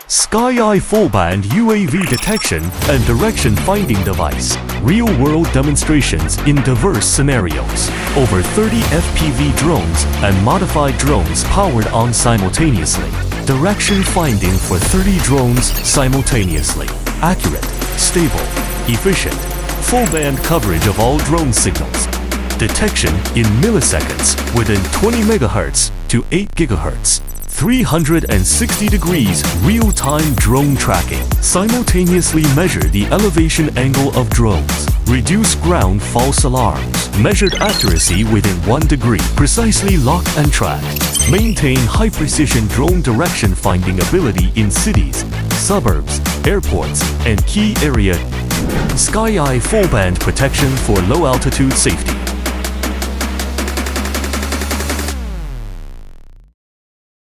Sky-Eye Full-Band UAV Detection and Direction Finding Device. Real-world demonstrations in diverse scenarios. Over 30 FPV drones and modified drones powered on simultaneously. Direction finding for 30 drones simultaneously. Accurate, stable, efficient. Full-band coverage of all drone signals. Detection in milliseconds within 20 MHz to 8 GHz. 360 degrees real-time drone tracking. Simultaneously measure the elevation angle of drones. Reduce ground false alarms. Measured accuracy within 1 degree. Precisely lock and track. Maintain high-precision drone direction finding ability in cities, suburbs, airports, and key area. Sky-Eye full-band protection for low-altitude safety.